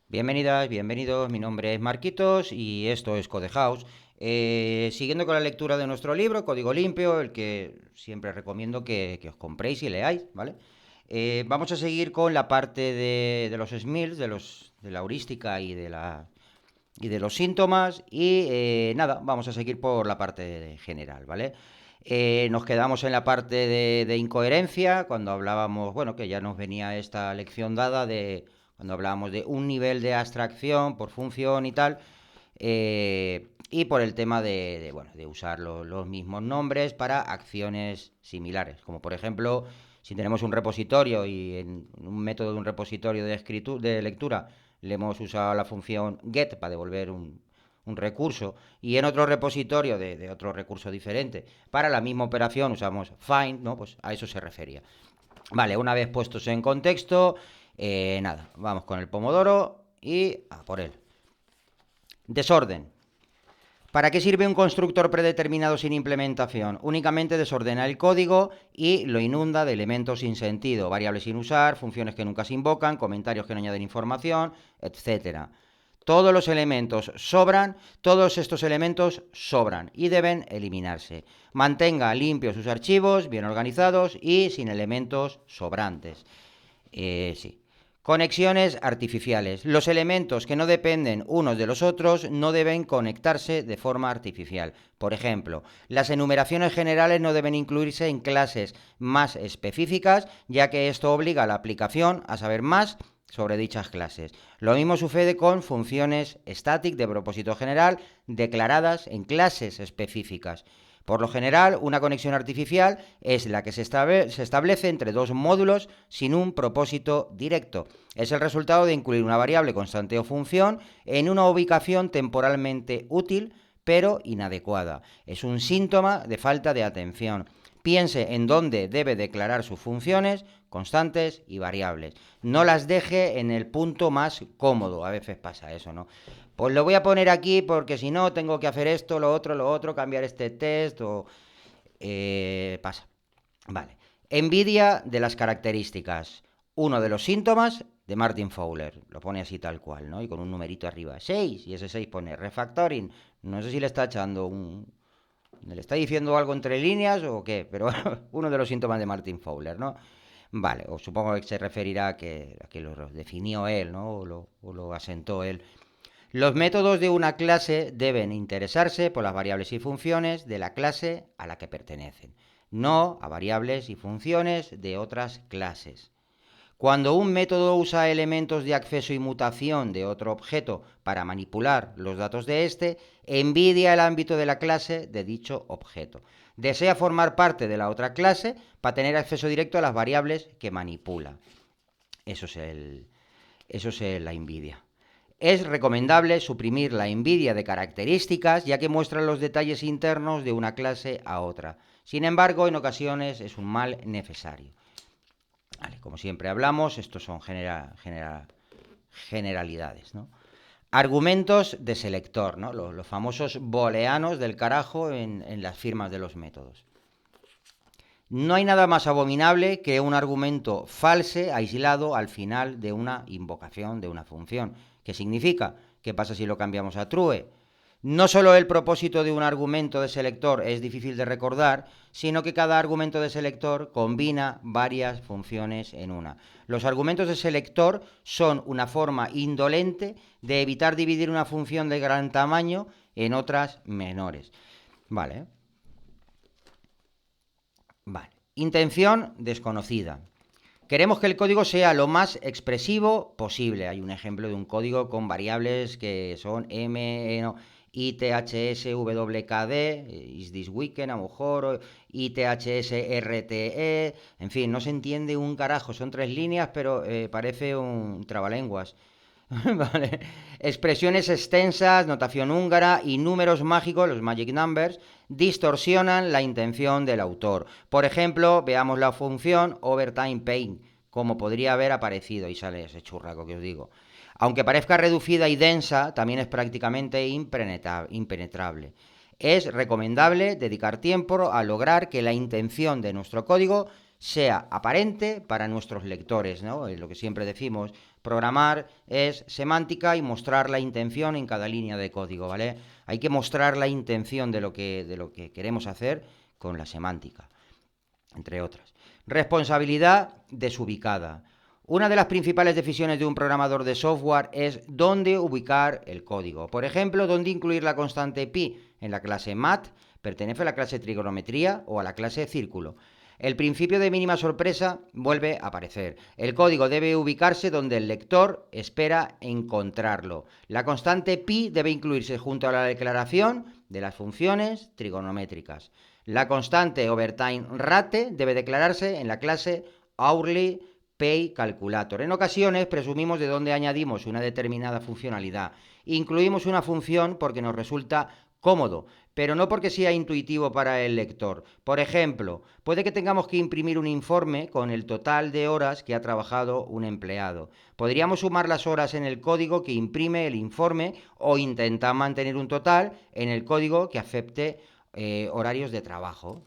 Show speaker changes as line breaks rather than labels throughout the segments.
Bienvenidas, bienvenidos, mi nombre es Marquitos y esto es Codehouse. Siguiendo con la lectura de nuestro libro, Código Limpio, el que siempre recomiendo que os compréis y leáis, ¿vale? Vamos a seguir con la parte de los SMILs, de la heurística y de los síntomas y nada, vamos a seguir por la parte general, ¿vale? Nos quedamos en la parte de incoherencia, cuando hablábamos, bueno, que ya nos venía esta lección dada de cuando hablábamos de un nivel de abstracción por función y tal, y por el tema bueno, de usar los mismos nombres para acciones similares, como por ejemplo, si tenemos un repositorio y en un método de un repositorio de lectura le hemos usado la función get para devolver un recurso y en otro repositorio de otro recurso diferente para la misma operación usamos find, ¿no? Pues a eso se refería. Vale, una vez puestos en contexto, nada, vamos con el pomodoro y a por él. Desorden. ¿Para qué sirve un constructor predeterminado sin implementación? Únicamente desordena el código y lo inunda de elementos sin sentido, variables sin usar, funciones que nunca se invocan, comentarios que no añaden información, etc. Todos los elementos sobran, todos estos elementos sobran y deben eliminarse. Mantenga limpios sus archivos, bien organizados y sin elementos sobrantes. Sí. Conexiones artificiales. Los elementos que no dependen unos de los otros no deben conectarse de forma artificial. Por ejemplo, las enumeraciones generales no deben incluirse en clases más específicas, ya que esto obliga a la aplicación a saber más sobre dichas clases. Lo mismo sucede con funciones static de propósito general declaradas en clases específicas. Por lo general, una conexión artificial es la que se establece entre dos módulos sin un propósito directo. Es el resultado de incluir una variable constante o función en una ubicación temporalmente útil, pero inadecuada. Es un síntoma de falta de atención. Piense en dónde debe declarar sus funciones, constantes y variables. No las deje en el punto más cómodo. A veces pasa eso, ¿no? Pues lo voy a poner aquí porque si no tengo que hacer esto, lo otro, cambiar este test o... pasa. Vale. Envidia de las características. Uno de los síntomas de Martin Fowler. Lo pone así tal cual, ¿no? Y con un numerito arriba. 6. Y ese 6 pone refactoring. No sé si le está echando un... ¿Le está diciendo algo entre líneas o qué? Pero uno de los síntomas de Martin Fowler, ¿no? Vale, o supongo que se referirá a que lo definió él, ¿no? O lo asentó él. Los métodos de una clase deben interesarse por las variables y funciones de la clase a la que pertenecen, no a variables y funciones de otras clases. Cuando un método usa elementos de acceso y mutación de otro objeto para manipular los datos de éste, envidia el ámbito de la clase de dicho objeto. Desea formar parte de la otra clase para tener acceso directo a las variables que manipula. Eso es la envidia. Es recomendable suprimir la envidia de características, ya que muestra los detalles internos de una clase a otra. Sin embargo, en ocasiones es un mal necesario. Vale, como siempre hablamos, estos son generalidades, ¿no? Argumentos de selector, ¿no? Los famosos booleanos del carajo en las firmas de los métodos. No hay nada más abominable que un argumento false aislado al final de una invocación de una función. ¿Qué significa? ¿Qué pasa si lo cambiamos a true? No solo el propósito de un argumento de selector es difícil de recordar, sino que cada argumento de selector combina varias funciones en una. Los argumentos de selector son una forma indolente de evitar dividir una función de gran tamaño en otras menores. Vale. Intención desconocida. Queremos que el código sea lo más expresivo posible. Hay un ejemplo de un código con variables que son ITHSWKD, is this weekend a lo mejor, ITHSRTE, en fin, no se entiende un carajo, son 3 líneas, pero parece un trabalenguas. Vale. Expresiones extensas, notación húngara y números mágicos, los magic numbers, distorsionan la intención del autor. Por ejemplo, veamos la función overtime pay, como podría haber aparecido, y sale ese churraco que os digo. Aunque parezca reducida y densa, también es prácticamente impenetrable. Es recomendable dedicar tiempo a lograr que la intención de nuestro código sea aparente para nuestros lectores, ¿no? Es lo que siempre decimos, programar es semántica y mostrar la intención en cada línea de código, ¿vale? Hay que mostrar la intención de lo que queremos hacer con la semántica, entre otras. Responsabilidad desubicada. Una de las principales decisiones de un programador de software es dónde ubicar el código. Por ejemplo, dónde incluir la constante pi en la clase math, pertenece a la clase trigonometría o a la clase círculo. El principio de mínima sorpresa vuelve a aparecer. El código debe ubicarse donde el lector espera encontrarlo. La constante pi debe incluirse junto a la declaración de las funciones trigonométricas. La constante overtime rate debe declararse en la clase hourly pay calculator. En ocasiones presumimos de dónde añadimos una determinada funcionalidad. Incluimos una función porque nos resulta cómodo, pero no porque sea intuitivo para el lector. Por ejemplo, puede que tengamos que imprimir un informe con el total de horas que ha trabajado un empleado. Podríamos sumar las horas en el código que imprime el informe o intentar mantener un total en el código que acepte horarios de trabajo.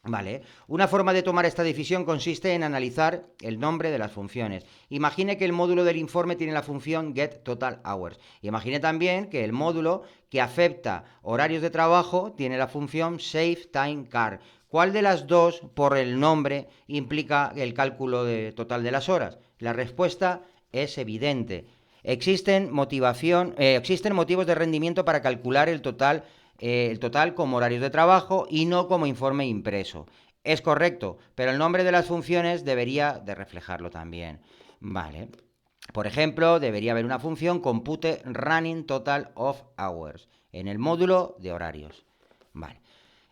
Vale, una forma de tomar esta decisión consiste en analizar el nombre de las funciones. Imagine que el módulo del informe tiene la función getTotalHours. Imagine también que el módulo que acepta horarios de trabajo tiene la función SaveTimeCard. ¿Cuál de las dos, por el nombre, implica el cálculo total de las horas? La respuesta es evidente. Existen motivos de rendimiento para calcular el total como horarios de trabajo y no como informe impreso. Es correcto, pero el nombre de las funciones debería de reflejarlo también. Vale. Por ejemplo, debería haber una función compute running total of hours en el módulo de horarios. Vale.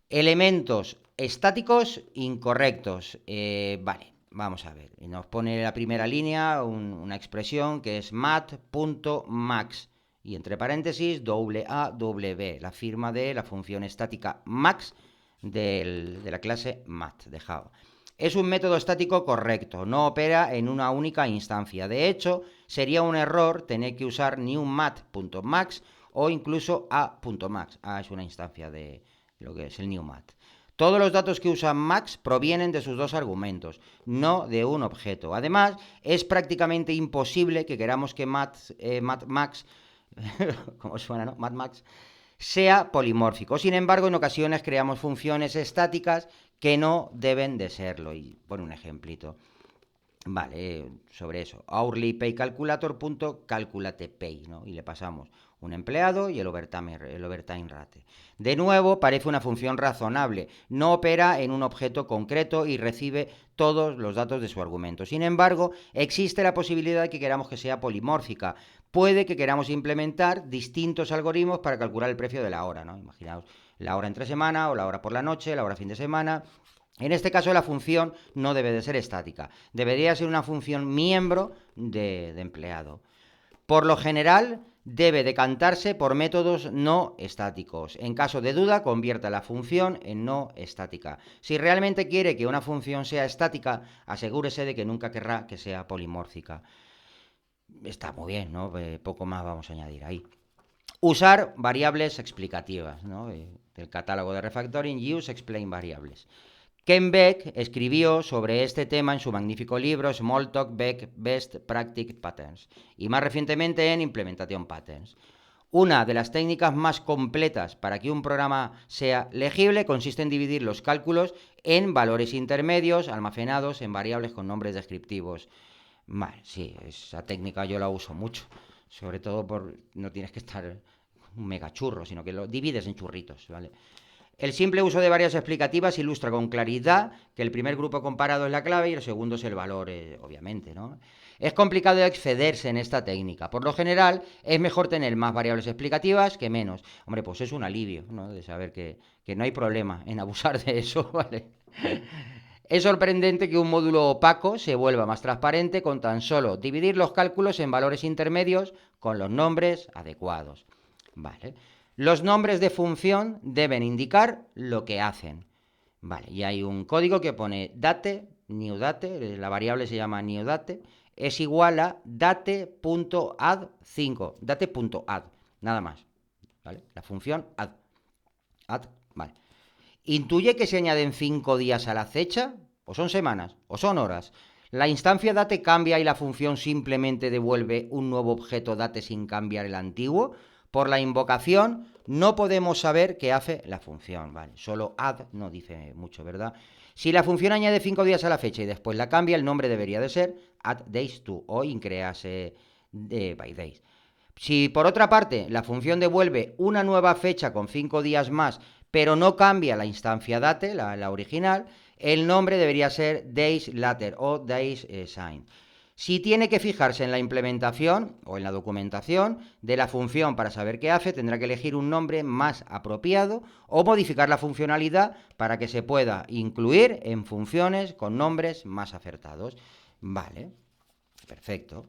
Elementos estáticos incorrectos. Vale, vamos a ver. Nos pone la primera línea una expresión que es mat.max. Y entre paréntesis, WAW, la firma de la función estática max de la clase math de Java. Es un método estático correcto, no opera en una única instancia. De hecho, sería un error tener que usar newmat.max o incluso a.max. A es una instancia de lo que es el newmat. Todos los datos que usa max provienen de sus dos argumentos, no de un objeto. Además, es prácticamente imposible que queramos que max como suena, ¿no? Mad Max, sea polimórfico. Sin embargo, en ocasiones creamos funciones estáticas que no deben de serlo. Y pone un ejemplito. Vale, sobre eso. Hourly pay calculator.calculate pay, ¿no? Y le pasamos un empleado y el overtime rate. De nuevo, parece una función razonable. No opera en un objeto concreto y recibe todos los datos de su argumento. Sin embargo, existe la posibilidad de que queramos que sea polimórfica. Puede que queramos implementar distintos algoritmos para calcular el precio de la hora, ¿no? Imaginaos la hora entre semana o la hora por la noche, la hora fin de semana. En este caso la función no debe de ser estática, debería ser una función miembro de empleado. Por lo general debe decantarse por métodos no estáticos. En caso de duda, convierta la función en no estática. Si realmente quiere que una función sea estática, asegúrese de que nunca querrá que sea polimórfica. Está muy bien, ¿no? Poco más vamos a añadir ahí. Usar variables explicativas, ¿no? Del catálogo de refactoring, use explain variables. Ken Beck escribió sobre este tema en su magnífico libro Smalltalk Beck Best Practice Patterns y más recientemente en Implementation Patterns. Una de las técnicas más completas para que un programa sea legible consiste en dividir los cálculos en valores intermedios almacenados en variables con nombres descriptivos. Vale, sí, esa técnica yo la uso mucho, sobre todo no tienes que estar un mega churro, sino que lo divides en churritos, ¿vale? El simple uso de variables explicativas ilustra con claridad que el primer grupo comparado es la clave y el segundo es el valor, obviamente, ¿no? Es complicado excederse en esta técnica. Por lo general, es mejor tener más variables explicativas que menos. Hombre, pues es un alivio, ¿no? De saber que no hay problema en abusar de eso, ¿vale? Es sorprendente que un módulo opaco se vuelva más transparente con tan solo dividir los cálculos en valores intermedios con los nombres adecuados. Vale. Los nombres de función deben indicar lo que hacen. Vale, y hay un código que pone date new date, la variable se llama new date, es igual a date.add5, date.add, nada más, ¿vale? La función add, vale. Intuye que se añaden 5 días a la fecha, o son semanas, o son horas. La instancia date cambia y la función simplemente devuelve un nuevo objeto date sin cambiar el antiguo. Por la invocación no podemos saber qué hace la función, ¿vale? Solo add no dice mucho, ¿verdad? Si la función añade 5 días a la fecha y después la cambia, el nombre debería de ser add days to o increase by days. Si por otra parte la función devuelve una nueva fecha con 5 días más, pero no cambia la instancia date, la original, el nombre debería ser days later o days signed. Si tiene que fijarse en la implementación o en la documentación de la función para saber qué hace, tendrá que elegir un nombre más apropiado o modificar la funcionalidad para que se pueda incluir en funciones con nombres más acertados. Vale, perfecto.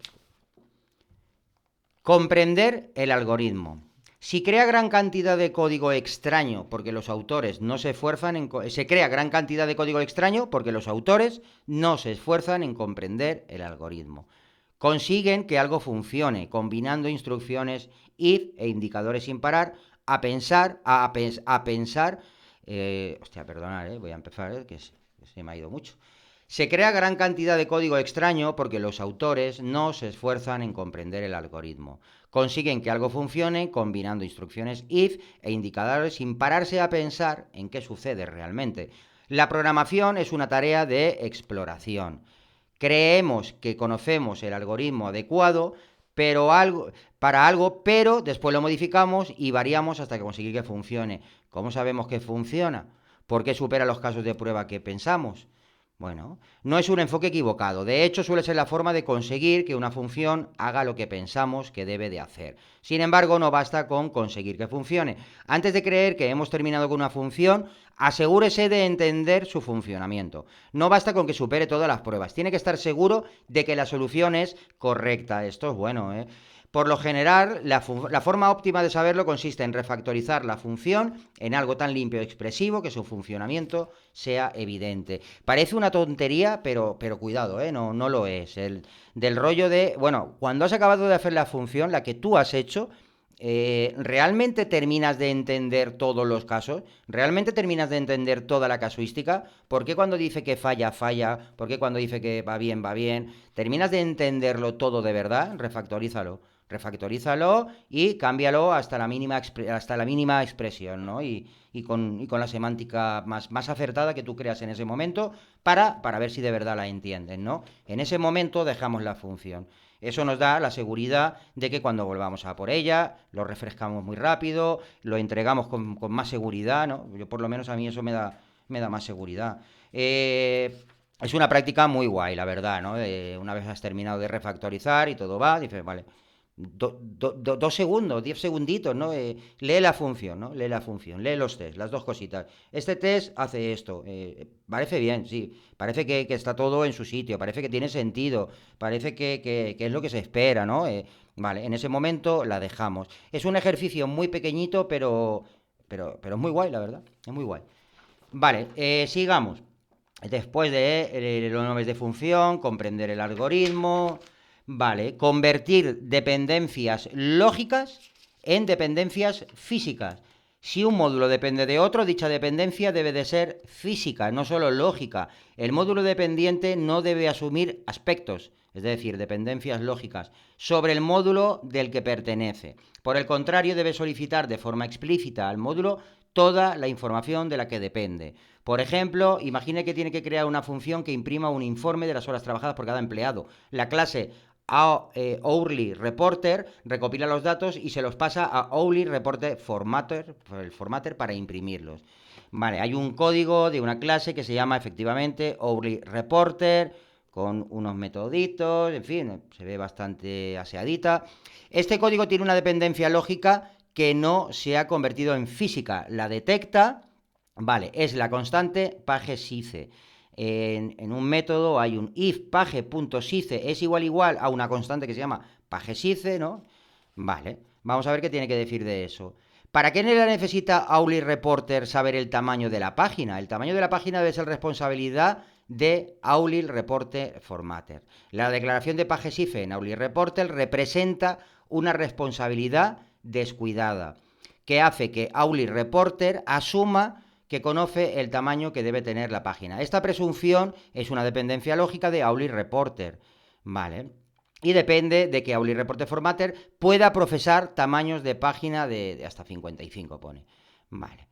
Comprender el algoritmo. Si crea gran cantidad de código extraño porque los autores no se esfuerzan en... Se crea gran cantidad de código extraño porque los autores no se esfuerzan en comprender el algoritmo. Consiguen que algo funcione combinando instrucciones if e indicadores sin parar a pensar... hostia, perdonad, voy a empezar, que se me ha ido mucho. Se crea gran cantidad de código extraño porque los autores no se esfuerzan en comprender el algoritmo. Consiguen que algo funcione combinando instrucciones if e indicadores sin pararse a pensar en qué sucede realmente. La programación es una tarea de exploración. Creemos que conocemos el algoritmo adecuado para algo, pero después lo modificamos y variamos hasta que conseguir que funcione. ¿Cómo sabemos que funciona? ¿Por qué supera los casos de prueba que pensamos? Bueno, no es un enfoque equivocado. De hecho, suele ser la forma de conseguir que una función haga lo que pensamos que debe de hacer. Sin embargo, no basta con conseguir que funcione. Antes de creer que hemos terminado con una función, asegúrese de entender su funcionamiento. No basta con que supere todas las pruebas. Tiene que estar seguro de que la solución es correcta. Esto es bueno, ¿eh? Por lo general, la forma óptima de saberlo consiste en refactorizar la función en algo tan limpio y expresivo que su funcionamiento sea evidente. Parece una tontería, pero cuidado, no lo es. Del rollo de, bueno, cuando has acabado de hacer la función, la que tú has hecho, ¿realmente terminas de entender todos los casos? ¿Realmente terminas de entender toda la casuística? ¿Por qué cuando dice que falla, falla? ¿Por qué cuando dice que va bien, va bien? ¿Terminas de entenderlo todo de verdad? Refactorízalo y cámbialo hasta la mínima expresión, ¿no? Y con la semántica más acertada que tú creas en ese momento para ver si de verdad la entienden, ¿no? En ese momento dejamos la función. Eso nos da la seguridad de que cuando volvamos a por ella, lo refrescamos muy rápido, lo entregamos con más seguridad, ¿no? Yo por lo menos a mí eso me da más seguridad. Es una práctica muy guay, la verdad, ¿no? Una vez has terminado de refactorizar y todo va, dices, vale, 2 segundos, 10 segunditos, ¿no? Lee la función, ¿no? Lee los tests, las dos cositas. Este test hace esto, parece bien, sí, parece que está todo en su sitio, parece que tiene sentido, parece que es lo que se espera, ¿no? Vale, en ese momento la dejamos. Es un ejercicio muy pequeñito, pero es muy guay, la verdad, es muy guay. Vale, sigamos. Después de los nombres de función, comprender el algoritmo... Vale, convertir dependencias lógicas en dependencias físicas. Si un módulo depende de otro, dicha dependencia debe de ser física, no solo lógica. El módulo dependiente no debe asumir aspectos, es decir, dependencias lógicas, sobre el módulo del que pertenece. Por el contrario, debe solicitar de forma explícita al módulo toda la información de la que depende. Por ejemplo, imagine que tiene que crear una función que imprima un informe de las horas trabajadas por cada empleado. La clase Hourly Reporter recopila los datos y se los pasa a Hourly Reporter Formatter para imprimirlos. Vale, hay un código de una clase que se llama efectivamente Hourly Reporter con unos metoditos, en fin, se ve bastante aseadita. Este código tiene una dependencia lógica que no se ha convertido en física. La detecta, vale, es la constante page_size. En un método hay un if page.size es igual a una constante que se llama page_size, ¿no? Vale, vamos a ver qué tiene que decir de eso. ¿Para qué necesita Hourly Reporter saber el tamaño de la página? El tamaño de la página debe ser responsabilidad de Aulir Reporter Formatter. La declaración de PageShift en Aulir Reporter representa una responsabilidad descuidada que hace que Aulir Reporter asuma que conoce el tamaño que debe tener la página. Esta presunción es una dependencia lógica de Aulir Reporter, ¿vale? Y depende de que Aulir Reporter Formatter pueda procesar tamaños de página de hasta 55, pone. Vale.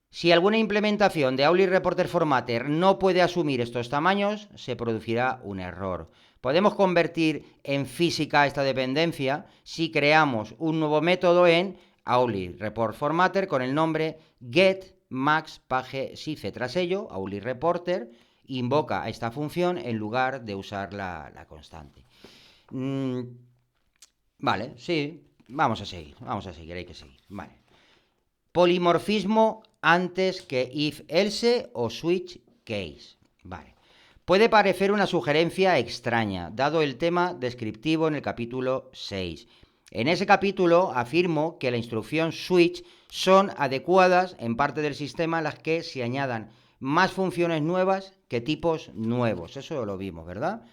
Si alguna implementación de Aulir Reporter Formatter no puede asumir estos tamaños, se producirá un error. Podemos convertir en física esta dependencia si creamos un nuevo método en Aulir Report Formatter con el nombre getMaxPageShift. Tras ello, Aulir Reporter invoca a esta función en lugar de usar la constante. Vale, sí, vamos a seguir, hay que seguir. Vale. Polimorfismo antes que if else o switch case. Vale. Puede parecer una sugerencia extraña, dado el tema descriptivo en el capítulo 6. En ese capítulo afirmo que la instrucción switch son adecuadas en parte del sistema en las que se añadan más funciones nuevas que tipos nuevos. Eso lo vimos, ¿verdad?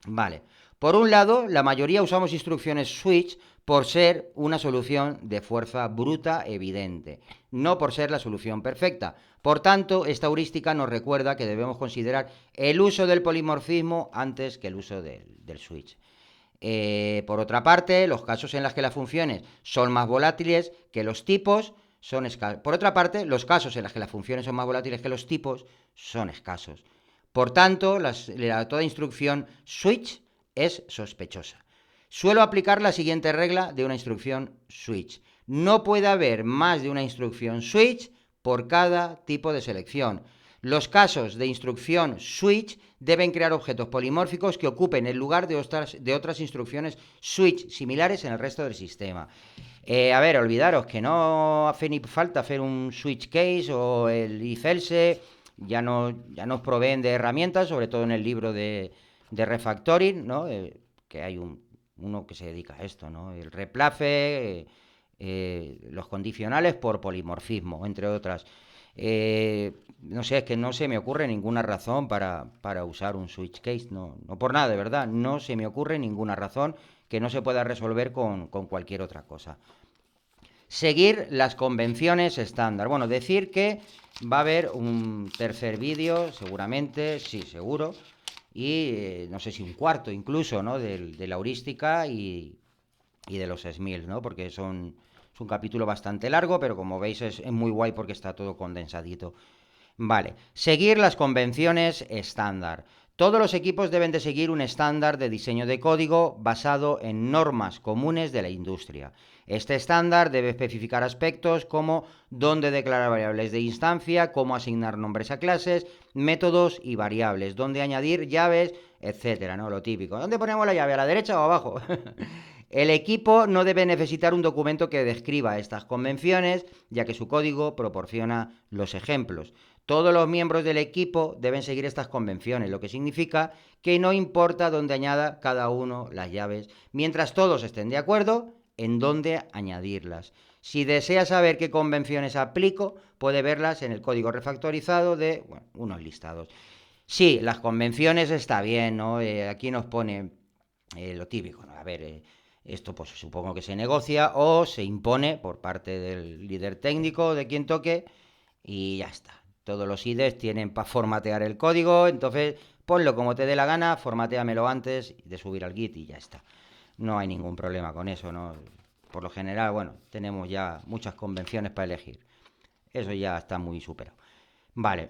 Vale. Por un lado, la mayoría usamos instrucciones switch por ser una solución de fuerza bruta evidente, no por ser la solución perfecta. Por tanto, esta heurística nos recuerda que debemos considerar el uso del polimorfismo antes que el uso del switch. Por otra parte, los casos en los que las funciones son más volátiles que los tipos son escasos. Por otra parte, los casos en los que las funciones son más volátiles que los tipos son escasos. Por tanto, toda instrucción switch es sospechosa. Suelo aplicar la siguiente regla de una instrucción switch. No puede haber más de una instrucción switch por cada tipo de selección. Los casos de instrucción switch deben crear objetos polimórficos que ocupen el lugar de otras instrucciones switch similares en el resto del sistema. A ver, olvidaros que no hace ni falta hacer un switch case o el if else. Ya nos proveen de herramientas, sobre todo en el libro de refactoring, ¿no? Que hay uno que se dedica a esto, ¿no? El replace, los condicionales por polimorfismo, entre otras. No sé, es que no se me ocurre ninguna razón para usar un switch case, no por nada, de verdad, no se me ocurre ninguna razón que no se pueda resolver con cualquier otra cosa. Seguir las convenciones estándar. Bueno, decir que va a haber un tercer vídeo, seguramente, sí, seguro, y no sé si un cuarto incluso, ¿no? De la heurística y de los SMILs, ¿no? Porque es un capítulo bastante largo, pero como veis es muy guay porque está todo condensadito. Vale, seguir las convenciones estándar. Todos los equipos deben de seguir un estándar de diseño de código basado en normas comunes de la industria. Este estándar debe especificar aspectos como dónde declarar variables de instancia, cómo asignar nombres a clases, métodos y variables, dónde añadir llaves, etcétera, ¿no? Lo típico. ¿Dónde ponemos la llave? ¿A la derecha o abajo? El equipo no debe necesitar un documento que describa estas convenciones, ya que su código proporciona los ejemplos. Todos los miembros del equipo deben seguir estas convenciones, lo que significa que no importa dónde añada cada uno las llaves, mientras todos estén de acuerdo en dónde añadirlas. Si desea saber qué convenciones aplico, puede verlas en el código refactorizado de unos listados. Sí, las convenciones está bien, ¿no? Aquí nos pone lo típico, ¿no? A ver, esto pues supongo que se negocia o se impone por parte del líder técnico, de quien toque, y ya está. Todos los IDEs tienen para formatear el código, entonces ponlo como te dé la gana, formateamelo antes de subir al Git y ya está. No hay ningún problema con eso, ¿no? Por lo general, bueno, tenemos ya muchas convenciones para elegir. Eso ya está muy superado. Vale,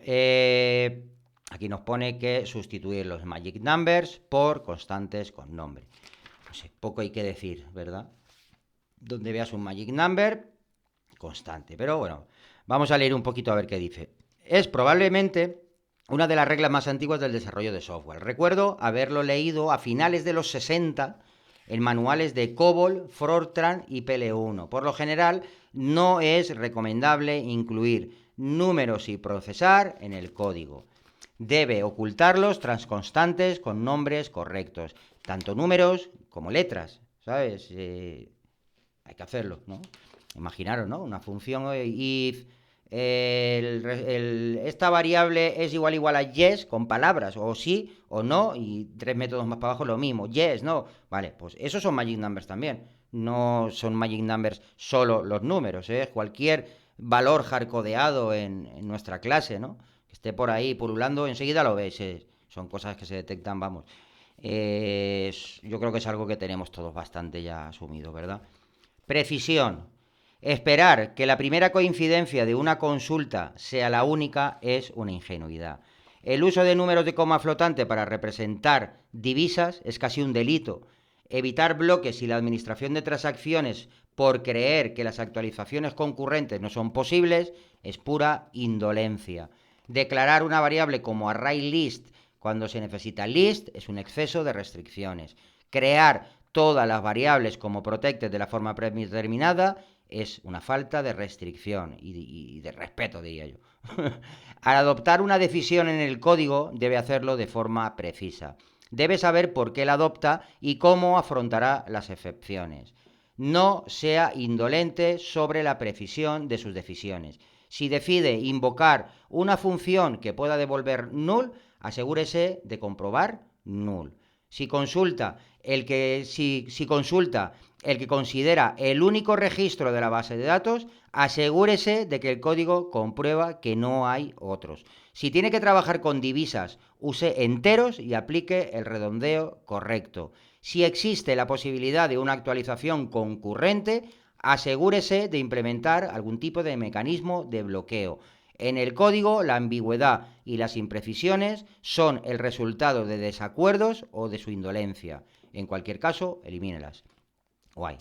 aquí nos pone que sustituir los magic numbers por constantes con nombre. No sé, poco hay que decir, ¿verdad? Donde veas un magic number, constante. Pero bueno, vamos a leer un poquito a ver qué dice. Es probablemente una de las reglas más antiguas del desarrollo de software. Recuerdo haberlo leído a finales de los 60 en manuales de COBOL, Fortran y PL1. Por lo general, no es recomendable incluir números y procesar en el código. Debe ocultarlos tras constantes con nombres correctos, tanto números como letras, ¿sabes? Hay que hacerlo, ¿no? Imaginaros, ¿no? Una función if esta variable es igual a yes con palabras, o sí o no, y 3 métodos más para abajo lo mismo, yes, no. Vale, pues esos son magic numbers también. No son magic numbers solo los números, ¿eh? Cualquier valor hardcodeado en nuestra clase, ¿no? Que esté por ahí pululando, enseguida lo ves. Son cosas que se detectan, vamos. Yo creo que es algo que tenemos todos bastante ya asumido, ¿verdad? Precisión. Esperar que la primera coincidencia de una consulta sea la única es una ingenuidad. El uso de números de coma flotante para representar divisas es casi un delito. Evitar bloques y la administración de transacciones por creer que las actualizaciones concurrentes no son posibles es pura indolencia. Declarar una variable como ArrayList cuando se necesita list es un exceso de restricciones. Crear todas las variables como protected de la forma predeterminada es una falta de restricción y de respeto, diría yo. Al adoptar una decisión en el código, debe hacerlo de forma precisa. Debe saber por qué la adopta y cómo afrontará las excepciones. No sea indolente sobre la precisión de sus decisiones. Si decide invocar una función que pueda devolver null, asegúrese de comprobar null. Si consulta el que considera el único registro de la base de datos, asegúrese de que el código comprueba que no hay otros. Si tiene que trabajar con divisas, use enteros y aplique el redondeo correcto. Si existe la posibilidad de una actualización concurrente, asegúrese de implementar algún tipo de mecanismo de bloqueo. En el código, la ambigüedad y las imprecisiones son el resultado de desacuerdos o de su indolencia. En cualquier caso, elimínelas. Guay.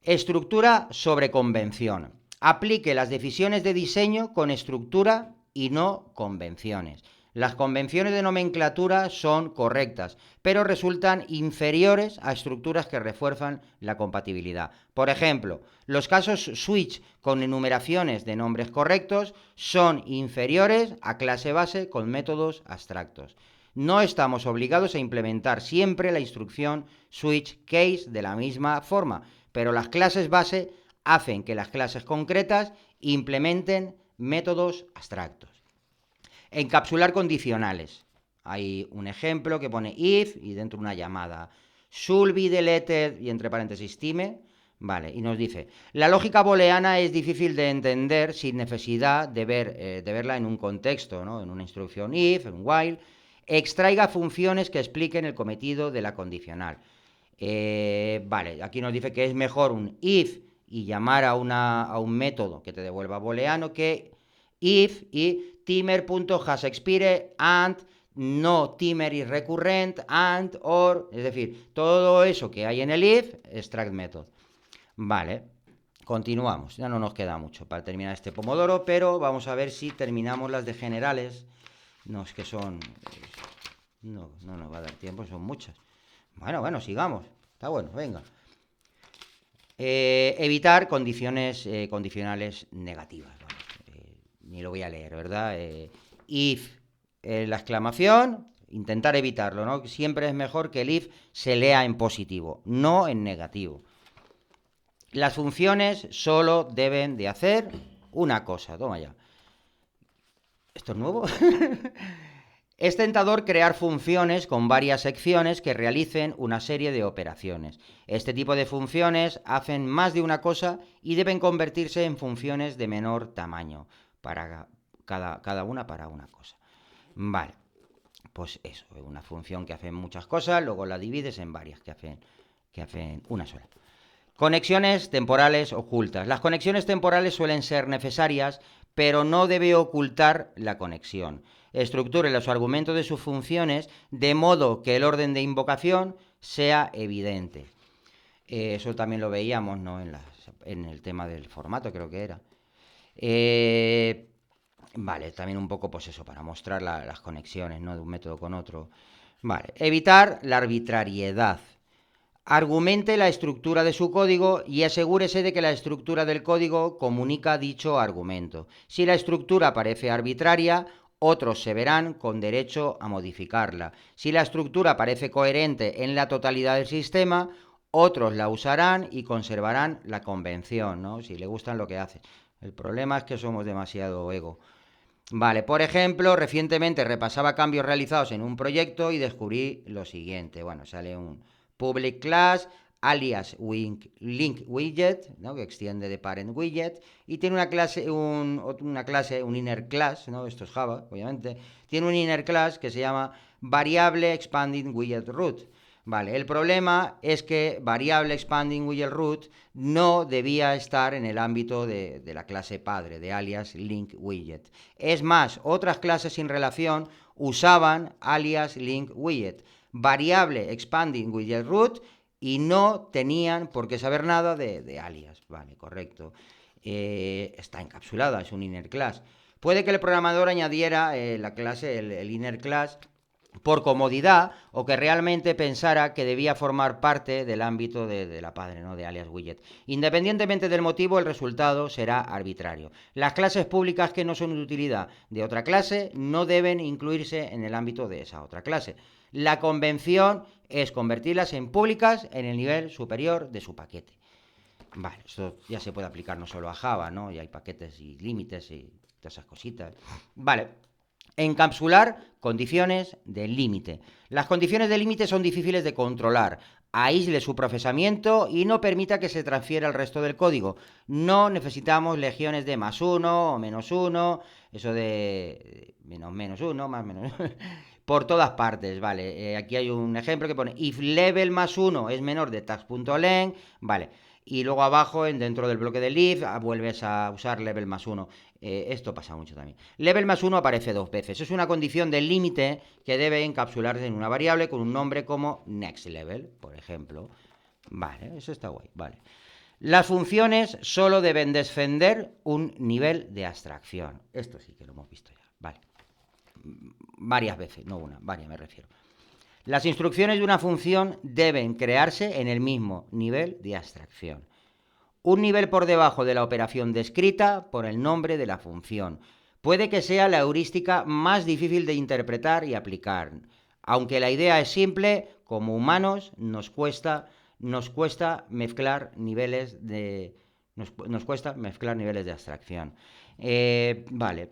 Estructura sobre convención. Aplique las decisiones de diseño con estructura y no convenciones. Las convenciones de nomenclatura son correctas, pero resultan inferiores a estructuras que refuerzan la compatibilidad. Por ejemplo, los casos switch con enumeraciones de nombres correctos son inferiores a clase base con métodos abstractos. No estamos obligados a implementar siempre la instrucción switch case de la misma forma, pero las clases base hacen que las clases concretas implementen métodos abstractos. Encapsular condicionales. Hay un ejemplo que pone if y dentro una llamada. Should be deleted y entre paréntesis time. Vale, y nos dice, la lógica booleana es difícil de entender sin necesidad de verla en un contexto, ¿no? En una instrucción if, en while. Extraiga funciones que expliquen el cometido de la condicional. Vale, aquí nos dice que es mejor un if y llamar a un método que te devuelva booleano que if y timer.hasExpire and no timer is recurrent and or, es decir, todo eso que hay en el if, extract method. Vale, continuamos, ya no nos queda mucho para terminar este pomodoro, pero vamos a ver si terminamos las de generales. No, es que son... No nos va a dar tiempo, son muchas. Bueno, sigamos. Está bueno, venga. Evitar condiciones condicionales negativas. Ni lo voy a leer, ¿verdad? If, la exclamación, intentar evitarlo, ¿no? Siempre es mejor que el if se lea en positivo, no en negativo. Las funciones solo deben de hacer una cosa. Toma ya. ¿Esto es nuevo? Es tentador crear funciones con varias secciones que realicen una serie de operaciones. Este tipo de funciones hacen más de una cosa y deben convertirse en funciones de menor tamaño, para cada una para una cosa. Vale, pues eso, es una función que hace muchas cosas, luego la divides en varias que hacen una sola. Conexiones temporales ocultas. Las conexiones temporales suelen ser necesarias, pero no debe ocultar la conexión. Estructure los argumentos de sus funciones de modo que el orden de invocación sea evidente. Eso también lo veíamos, ¿no? en el tema del formato, creo que era. Vale, también un poco, pues eso, para mostrar las conexiones, ¿no? De un método con otro. Vale, evitar la arbitrariedad. Argumente la estructura de su código y asegúrese de que la estructura del código comunica dicho argumento. Si la estructura parece arbitraria, otros se verán con derecho a modificarla. Si la estructura parece coherente en la totalidad del sistema, otros la usarán y conservarán la convención, ¿no? Si le gustan lo que hace. El problema es que somos demasiado ego. Vale, por ejemplo, recientemente repasaba cambios realizados en un proyecto y descubrí lo siguiente. Bueno, sale un public class alias link widget, ¿no? Que extiende de parent widget y tiene un inner class, ¿no? Esto es Java, obviamente. Tiene un inner class que se llama variable expanding widget root. Vale, el problema es que variable expanding widget root no debía estar en el ámbito de la clase padre, de alias link widget. Es más, otras clases sin relación usaban alias link widget, variable expanding widget root, y no tenían por qué saber nada de alias. Vale, correcto. Está encapsulada, es un inner class. Puede que el programador añadiera la clase, el inner class, por comodidad o que realmente pensara que debía formar parte del ámbito de la padre, ¿no? De alias widget. Independientemente del motivo, el resultado será arbitrario. Las clases públicas que no son de utilidad de otra clase no deben incluirse en el ámbito de esa otra clase. La convención es convertirlas en públicas en el nivel superior de su paquete. Vale, esto ya se puede aplicar no solo a Java, ¿no? Y hay paquetes y límites y todas esas cositas. Vale, encapsular condiciones de límite. Las condiciones de límite son difíciles de controlar. Aísle su procesamiento y no permita que se transfiera al resto del código. No necesitamos legiones de +1 o -1, eso de -1, más menos. Por todas partes, vale. Aquí hay un ejemplo que pone if level +1 es menor de tags.len, vale. Y luego abajo, dentro del bloque del if, vuelves a usar level +1. Esto pasa mucho también. Level +1 aparece 2 veces. Es una condición del límite que debe encapsularse en una variable con un nombre como nextLevel, por ejemplo. Vale, eso está guay, vale. Las funciones solo deben defender un nivel de abstracción. Esto sí que lo hemos visto ya, vale. Varias veces, no una, varias me refiero. Las instrucciones de una función deben crearse en el mismo nivel de abstracción. Un nivel por debajo de la operación descrita por el nombre de la función. Puede que sea la heurística más difícil de interpretar y aplicar. Aunque la idea es simple, como humanos nos cuesta mezclar niveles de abstracción. Vale.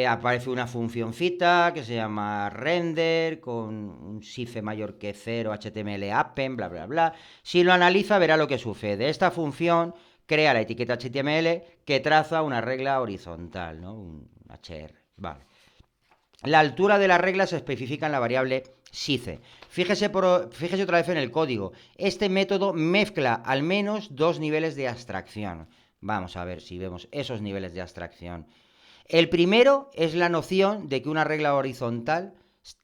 Aparece una funcioncita que se llama render con un cifre mayor que 0, HTML append, bla, bla, bla. Si lo analiza verá lo que sucede. Esta función crea la etiqueta HTML que traza una regla horizontal, ¿no? Un HR. Vale. La altura de la regla se especifica en la variable size. Fíjese otra vez en el código. Este método mezcla al menos 2 niveles de abstracción. Vamos a ver si vemos esos niveles de abstracción. El primero es la noción de que una regla horizontal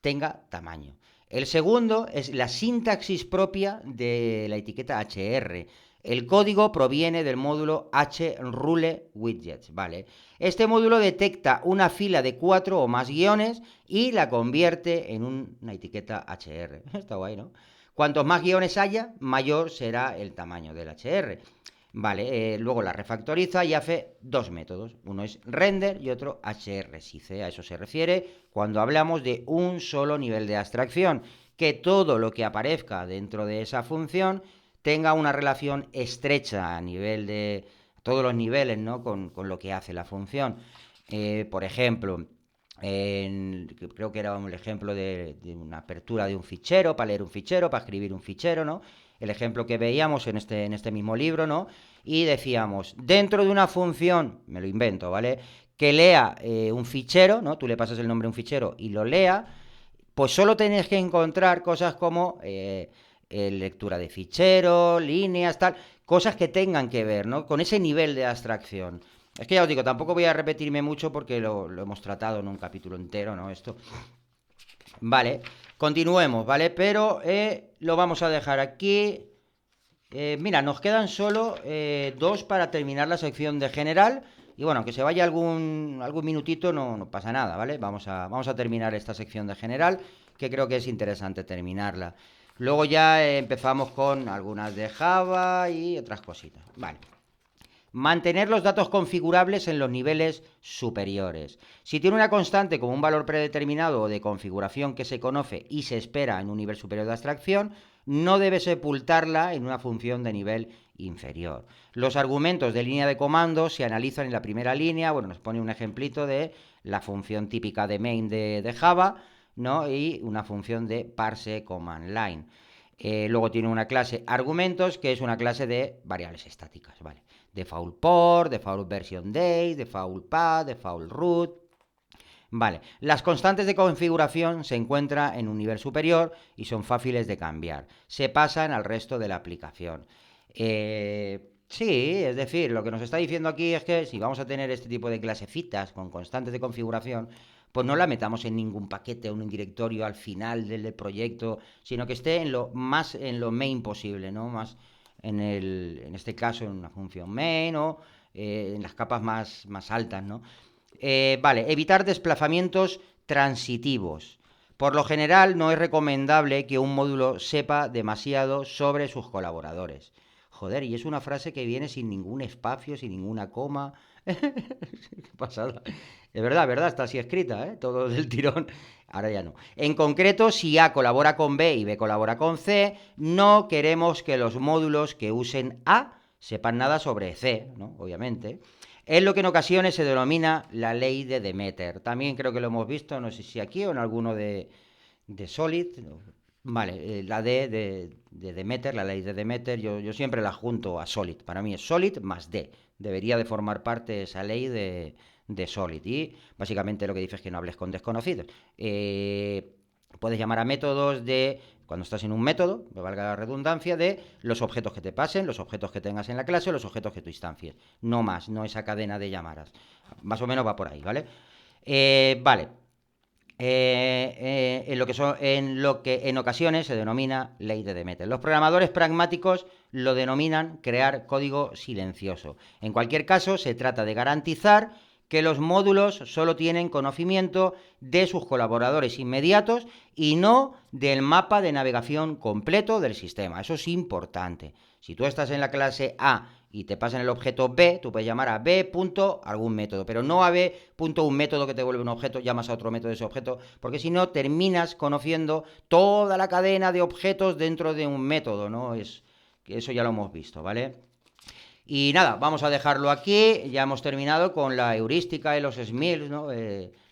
tenga tamaño. El segundo es la sintaxis propia de la etiqueta HR. El código proviene del módulo HRuleWidgets, ¿vale? Este módulo detecta una fila de 4 o más guiones y la convierte en una etiqueta HR. Está guay, ¿no? Cuantos más guiones haya, mayor será el tamaño del HR. Vale, luego la refactoriza y hace 2 métodos. Uno es render y otro hrsize. A eso se refiere cuando hablamos de un solo nivel de abstracción. Que todo lo que aparezca dentro de esa función tenga una relación estrecha a nivel de todos los niveles, ¿no? Con lo que hace la función. Por ejemplo, creo que era un ejemplo de una apertura de un fichero, para leer un fichero, para escribir un fichero, ¿no? El ejemplo que veíamos en este mismo libro, ¿no? Y decíamos, dentro de una función, me lo invento, ¿vale? Que lea un fichero, ¿no? Tú le pasas el nombre a un fichero y lo lea, pues solo tenés que encontrar cosas como lectura de fichero, líneas, tal, cosas que tengan que ver, ¿no? Con ese nivel de abstracción. Es que ya os digo, tampoco voy a repetirme mucho porque lo hemos tratado en un capítulo entero, ¿no? Esto. Vale, continuemos, ¿vale? Pero lo vamos a dejar aquí. Mira, nos quedan solo 2 para terminar la sección de general. Y bueno, aunque se vaya algún minutito, no pasa nada, ¿vale? Vamos a terminar esta sección de general, que creo que es interesante terminarla. Luego ya empezamos con algunas de Java y otras cositas. Vale. Mantener los datos configurables en los niveles superiores. Si tiene una constante como un valor predeterminado o de configuración que se conoce y se espera en un nivel superior de abstracción, no debe sepultarla en una función de nivel inferior. Los argumentos de línea de comando se analizan en la primera línea. Bueno, nos pone un ejemplito de la función típica de main de Java, ¿no? Y una función de parse command line. Luego tiene una clase argumentos, que es una clase de variables estáticas, ¿vale? Default port, default version date, default path, default root. Vale, las constantes de configuración se encuentran en un nivel superior y son fáciles de cambiar. Se pasan al resto de la aplicación. Sí, es decir, lo que nos está diciendo aquí es que si vamos a tener este tipo de clasecitas con constantes de configuración, pues no la metamos en ningún paquete o en un directorio al final del proyecto, sino que esté en lo main posible, ¿no? Más en este caso en una función main o en las capas más altas, ¿no? Vale, evitar desplazamientos transitivos. Por lo general no es recomendable que un módulo sepa demasiado sobre sus colaboradores. Joder, y es una frase que viene sin ningún espacio, sin ninguna coma. Qué pasada. Es verdad, está así escrita, ¿eh? Todo del tirón. Ahora ya no. En concreto, si A colabora con B y B colabora con C, no queremos que los módulos que usen A sepan nada sobre C, ¿no? Obviamente. Es lo que en ocasiones se denomina la ley de Demeter. También creo que lo hemos visto, no sé si aquí o en alguno de Solid. Vale, la de Demeter, la ley de Demeter, yo siempre la junto a Solid. Para mí es Solid más D. Debería de formar parte de esa ley de Solid. Y básicamente lo que dice es que no hables con desconocidos. Puedes llamar a métodos cuando estás en un método, me valga la redundancia, de los objetos que te pasen, los objetos que tengas en la clase, los objetos que tú instancies. No más, no esa cadena de llamadas. Más o menos va por ahí, ¿vale? Vale. En lo que en ocasiones se denomina ley de Demeter. Los programadores pragmáticos lo denominan crear código silencioso. En cualquier caso, se trata de garantizar que los módulos solo tienen conocimiento de sus colaboradores inmediatos y no del mapa de navegación completo del sistema. Eso es importante. Si tú estás en la clase A y te pasan el objeto B, tú puedes llamar a B. algún método, pero no a B. un método que te vuelve un objeto, llamas a otro método de ese objeto, porque si no terminas conociendo toda la cadena de objetos dentro de un método, ¿no? Eso ya lo hemos visto, ¿vale? Y nada, vamos a dejarlo aquí. Ya hemos terminado con la heurística y los SMIRs, ¿no?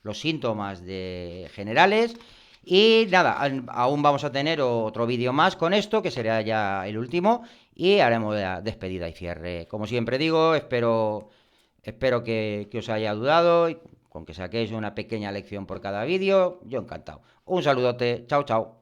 Los síntomas generales. Y nada, aún vamos a tener otro vídeo más con esto, que será ya el último. Y haremos la despedida y cierre. Como siempre digo, espero que os haya ayudado. Y con que saquéis una pequeña lección por cada vídeo, yo encantado. Un saludote, chao, chao.